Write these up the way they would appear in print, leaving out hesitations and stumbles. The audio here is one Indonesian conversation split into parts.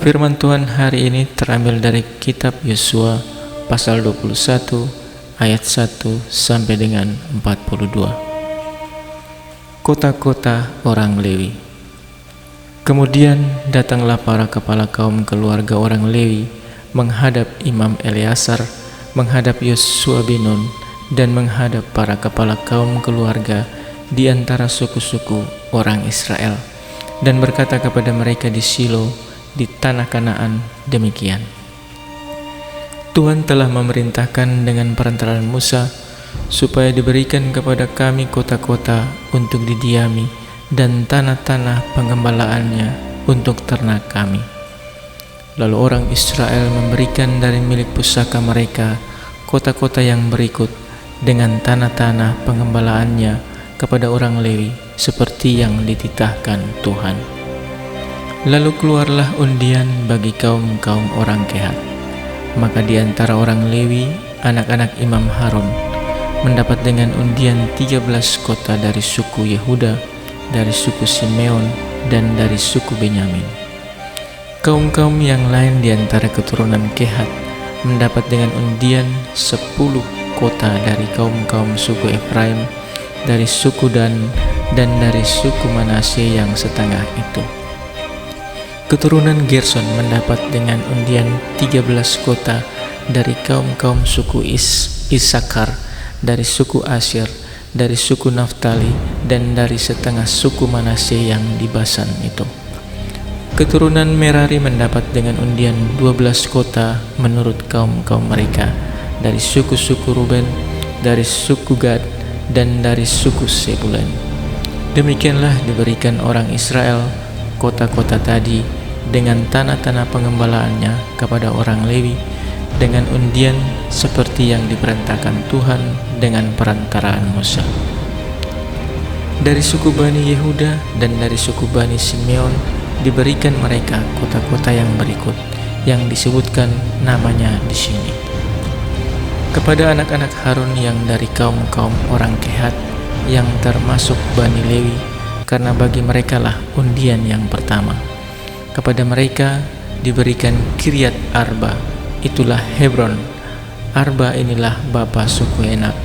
Firman Tuhan hari ini terambil dari kitab Yosua pasal 21 ayat 1 sampai dengan 42. Kota-kota orang Lewi. Kemudian datanglah para kepala kaum keluarga orang Lewi menghadap Imam Eleazar, menghadap Yosua bin Nun, dan menghadap para kepala kaum keluarga di antara suku-suku orang Israel, dan berkata kepada mereka di Shilo di tanah Kanaan demikian: Tuhan telah memerintahkan dengan perantaraan Musa supaya diberikan kepada kami kota-kota untuk didiami dan tanah-tanah pengembalaannya untuk ternak kami. Lalu orang Israel memberikan dari milik pusaka mereka kota-kota yang berikut dengan tanah-tanah pengembalaannya kepada orang Lewi seperti yang dititahkan Tuhan. Lalu keluarlah undian bagi kaum-kaum orang Kehat. Maka di antara orang Lewi, anak-anak Imam Harun mendapat dengan undian 13 kota dari suku Yehuda, dari suku Simeon, dan dari suku Benyamin. Kaum-kaum yang lain di antara keturunan Kehat mendapat dengan undian 10 kota dari kaum-kaum suku Efraim, dari suku Dan, dan dari suku Manasye yang setengah itu. Keturunan Gerson mendapat dengan undian 13 kota dari kaum-kaum suku Isakar, dari suku Asyir, dari suku Naftali, dan dari setengah suku Manasye yang di Basan itu. Keturunan Merari mendapat dengan undian 12 kota menurut kaum-kaum mereka, dari suku-suku Ruben, dari suku Gad, dan dari suku Sebulen. Demikianlah diberikan orang Israel kota-kota tadi dengan tanah-tanah pengembalaannya kepada orang Lewi dengan undian seperti yang diperintahkan Tuhan dengan perantaraan Musa. Dari suku Bani Yehuda dan dari suku Bani Simeon diberikan mereka kota-kota yang berikut yang disebutkan namanya di sini. Kepada anak-anak Harun yang dari kaum-kaum orang Kehat yang termasuk Bani Lewi, karena bagi merekalah undian yang pertama. Kepada mereka diberikan Kiryat Arba, itulah Hebron. Arba inilah bapa suku Enak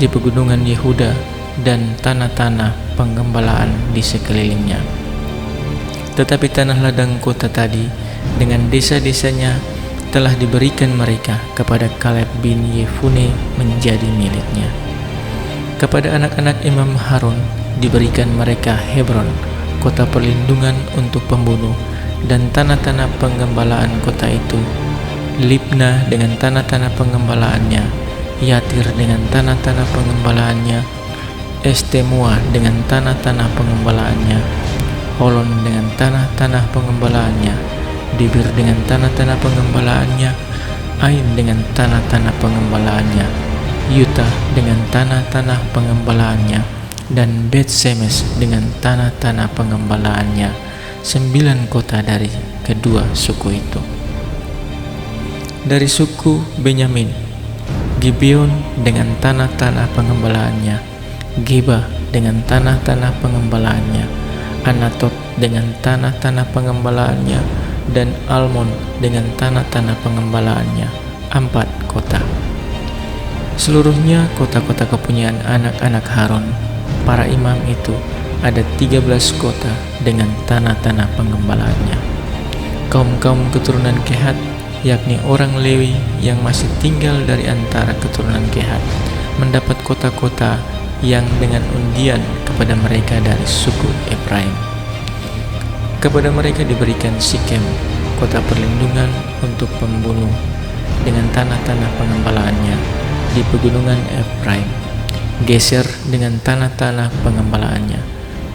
di pegunungan Yehuda dan tanah-tanah penggembalaan di sekelilingnya. Tetapi tanah ladang kota tadi dengan desa-desanya telah diberikan mereka kepada Kaleb bin Yefune menjadi miliknya. Kepada anak-anak Imam Harun diberikan mereka Hebron, kota perlindungan untuk pembunuh, dan tanah-tanah penggembalaan kota itu, Libna dengan tanah-tanah pengembalaannya, Yatir dengan tanah-tanah pengembalaannya, Estemua dengan tanah-tanah pengembalaannya, Holon dengan tanah-tanah pengembalaannya, Dibir dengan tanah-tanah pengembalaannya, Ain dengan tanah-tanah pengembalaannya, Yuta dengan tanah-tanah pengembalaannya, dan Bet-Semes dengan tanah-tanah pengembalaannya. 9 kota dari kedua suku itu. Dari suku Benyamin, Gibeon dengan tanah-tanah pengembalaannya, Geba dengan tanah-tanah pengembalaannya, Anatot dengan tanah-tanah pengembalaannya, dan Almon dengan tanah-tanah pengembalaannya. 4 kota. Seluruhnya kota-kota kepunyaan anak-anak Harun, para imam itu, ada 13 kota dengan tanah-tanah pengembalaannya. Kaum-kaum keturunan Kehat, yakni orang Lewi yang masih tinggal dari antara keturunan Kehat, mendapat kota-kota yang dengan undian kepada mereka dari suku Efraim. Kepada mereka diberikan Sikem, kota perlindungan untuk pembunuh, dengan tanah-tanah pengembalaannya di pegunungan Efraim, Geser dengan tanah-tanah pengembalaannya,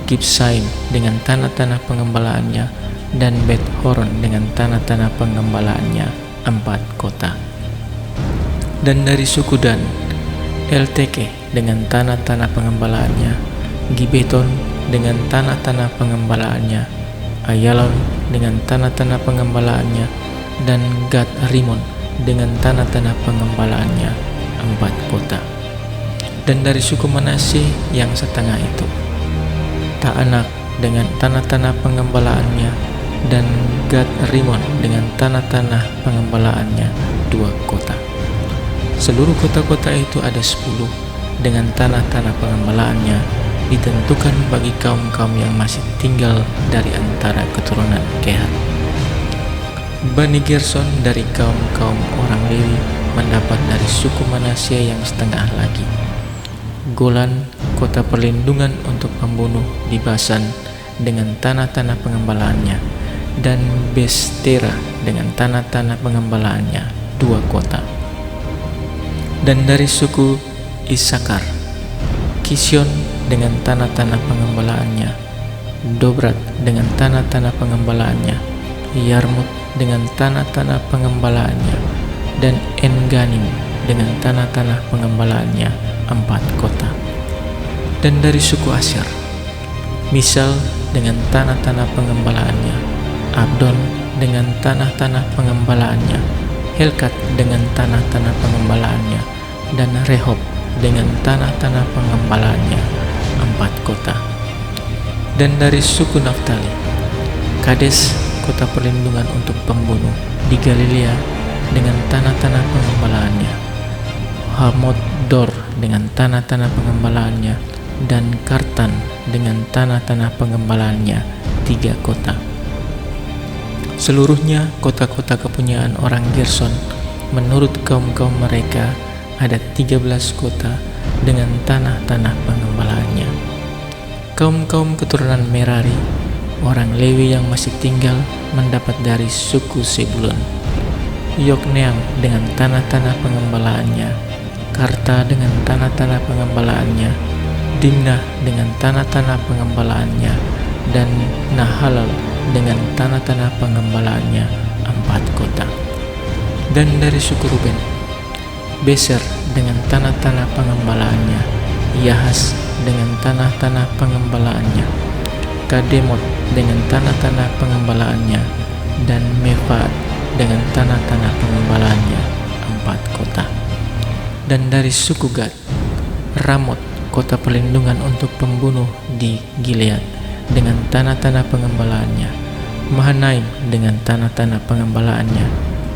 Kibsaim dengan tanah-tanah pengembalaannya, dan Bet Horon dengan tanah-tanah pengembalaannya. 4 kota. Dan dari suku Dan, Elteke dengan tanah-tanah pengembalaannya, Gibeton dengan tanah-tanah pengembalaannya, Ayalon dengan tanah-tanah pengembalaannya, dan Gad Rimon dengan tanah-tanah pengembalaannya. 4 kota. Dan dari suku Manasye yang setengah itu, Ta'anak dengan tanah-tanah pengembalaannya, dan Gad Rimon dengan tanah-tanah pengembalaannya 2 kota. Seluruh kota-kota itu ada 10 dengan tanah-tanah pengembalaannya ditentukan bagi kaum-kaum yang masih tinggal dari antara keturunan Kehat. Bani Gerson dari kaum-kaum orang Lewi mendapat dari suku Manasye yang setengah lagi. Golan, kota perlindungan untuk pembunuh di Basan dengan tanah-tanah pengembalaannya, dan Bestera dengan tanah-tanah pengembalaannya 2 kota. Dan dari suku Isakar, Kision dengan tanah-tanah pengembalaannya, Dobrat dengan tanah-tanah pengembalaannya, Yarmut dengan tanah-tanah pengembalaannya, dan En-Ganim dengan tanah-tanah pengembalaannya 4 kota. Dan dari suku Asyar, Misal dengan tanah-tanah pengembalaannya, Abdon dengan tanah-tanah pengembalaannya, Helkat dengan tanah-tanah pengembalaannya, dan Rehob dengan tanah-tanah pengembalaannya 4 kota. Dan dari suku Naftali, Kades, kota perlindungan untuk pembunuh di Galilea dengan tanah-tanah pengembalaannya, Hamot Dor dengan tanah-tanah pengembalaannya, dan Kartan dengan tanah-tanah pengembalaannya 3 kota. Seluruhnya kota-kota kepunyaan orang Gerson menurut kaum-kaum mereka ada 13 kota dengan tanah-tanah pengembalaannya. Kaum-kaum keturunan Merari, orang Lewi yang masih tinggal, mendapat dari suku Sebulon, Yokneam dengan tanah-tanah pengembalaannya, Karta dengan tanah-tanah pengembalaannya, Dimnah dengan tanah-tanah pengembalaannya, dan Nahalal dengan tanah-tanah pengembalaannya 4 kota. Dan dari suku Ruben, Beser dengan tanah-tanah pengembalaannya, Yahas dengan tanah-tanah pengembalaannya, Kademot dengan tanah-tanah pengembalaannya, dan Mefaat dengan tanah-tanah pengembalaannya 4 kota. Dan dari suku Gad, Ramot, kota perlindungan untuk pembunuh di Gilead dengan tanah-tanah pengembalaannya, Mahanaim dengan tanah-tanah pengembalaannya,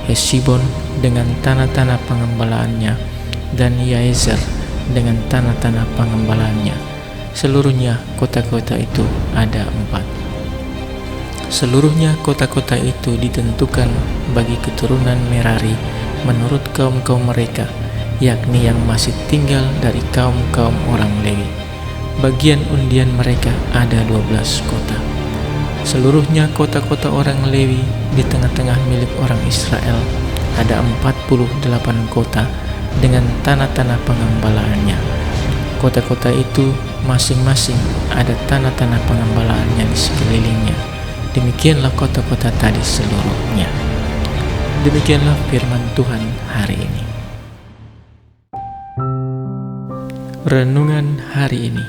Hesibon dengan tanah-tanah pengembalaannya, dan Yaezer dengan tanah-tanah pengembalaannya. Seluruhnya kota-kota itu ada 4. Seluruhnya kota-kota itu ditentukan bagi keturunan Merari menurut kaum-kaum mereka, yakni yang masih tinggal dari kaum-kaum orang Lewi. Bagian undian mereka ada 12 kota. Seluruhnya kota-kota orang Lewi di tengah-tengah milik orang Israel ada 48 kota dengan tanah-tanah pengembalaannya. Kota-kota itu masing-masing ada tanah-tanah pengembalaannya di sekelilingnya. Demikianlah kota-kota tadi seluruhnya. Demikianlah firman Tuhan hari ini. Renungan hari ini.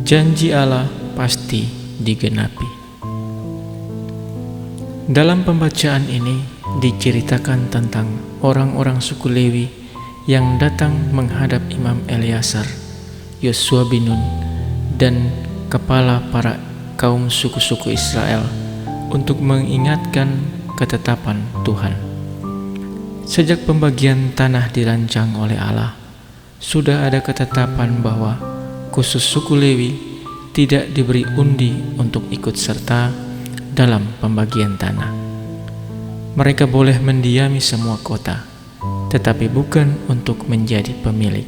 Janji Allah pasti digenapi. Dalam pembacaan ini diceritakan tentang orang-orang suku Lewi yang datang menghadap Imam Eleazar, Yosua bin Nun, dan kepala para kaum suku-suku Israel untuk mengingatkan ketetapan Tuhan. Sejak pembagian tanah dirancang oleh Allah, sudah ada ketetapan bahwa khusus suku Lewi tidak diberi undi untuk ikut serta dalam pembagian tanah. Mereka boleh mendiami semua kota, tetapi bukan untuk menjadi pemilik.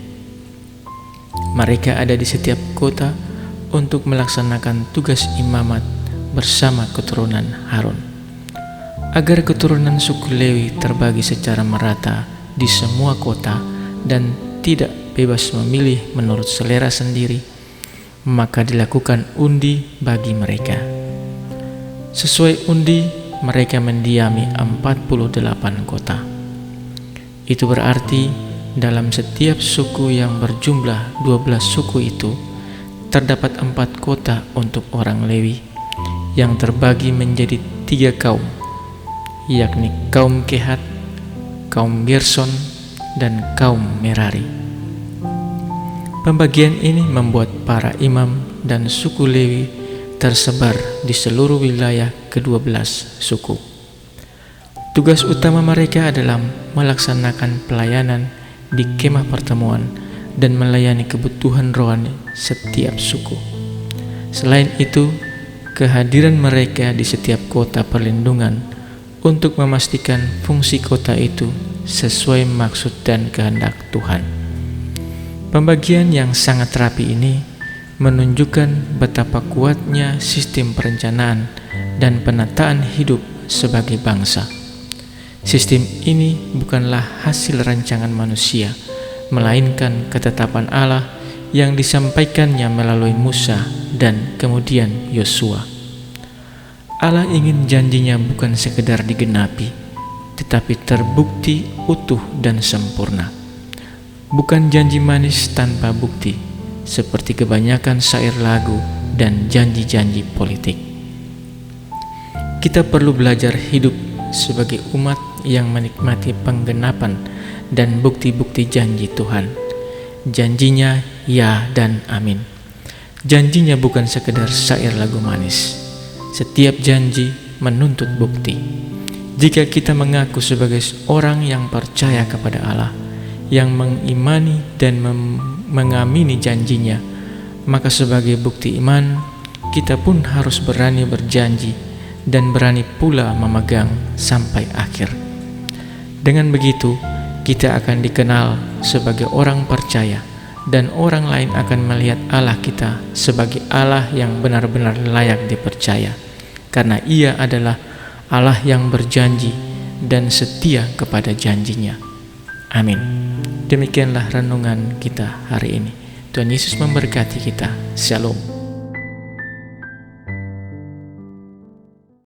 Mereka ada di setiap kota untuk melaksanakan tugas imamat bersama keturunan Harun. Agar keturunan suku Lewi terbagi secara merata di semua kota dan tidak bebas memilih menurut selera sendiri, maka dilakukan undi bagi mereka. Sesuai undi, mereka mendiami 48 kota. Itu berarti dalam setiap suku yang berjumlah 12 suku itu terdapat 4 kota untuk orang Lewi yang terbagi menjadi 3 kaum, yakni kaum Kehat, kaum Gerson, dan kaum Merari. Pembagian ini membuat para imam dan suku Lewi tersebar di seluruh wilayah ke-12 suku. Tugas utama mereka adalah melaksanakan pelayanan di kemah pertemuan dan melayani kebutuhan rohani setiap suku. Selain itu, kehadiran mereka di setiap kota perlindungan untuk memastikan fungsi kota itu sesuai maksud dan kehendak Tuhan. Pembagian yang sangat rapi ini menunjukkan betapa kuatnya sistem perencanaan dan penataan hidup sebagai bangsa. Sistem ini bukanlah hasil rancangan manusia, melainkan ketetapan Allah yang disampaikannya melalui Musa dan kemudian Yosua. Allah ingin janjinya bukan sekedar digenapi, tetapi terbukti utuh dan sempurna. Bukan janji manis tanpa bukti, seperti kebanyakan syair lagu dan janji-janji politik. Kita perlu belajar hidup sebagai umat yang menikmati penggenapan dan bukti-bukti janji Tuhan. Janjinya ya dan amin. Janjinya bukan sekedar syair lagu manis. Setiap janji menuntut bukti. Jika kita mengaku sebagai orang yang percaya kepada Allah, yang mengimani dan mengamini janjinya, maka sebagai bukti iman, kita pun harus berani berjanji dan berani pula memegang sampai akhir. Dengan begitu, kita akan dikenal sebagai orang percaya, dan orang lain akan melihat Allah kita sebagai Allah yang benar-benar layak dipercaya, karena Ia adalah Allah yang berjanji dan setia kepada janjinya. Amin. Demikianlah renungan kita hari ini. Tuhan Yesus memberkati kita. Shalom.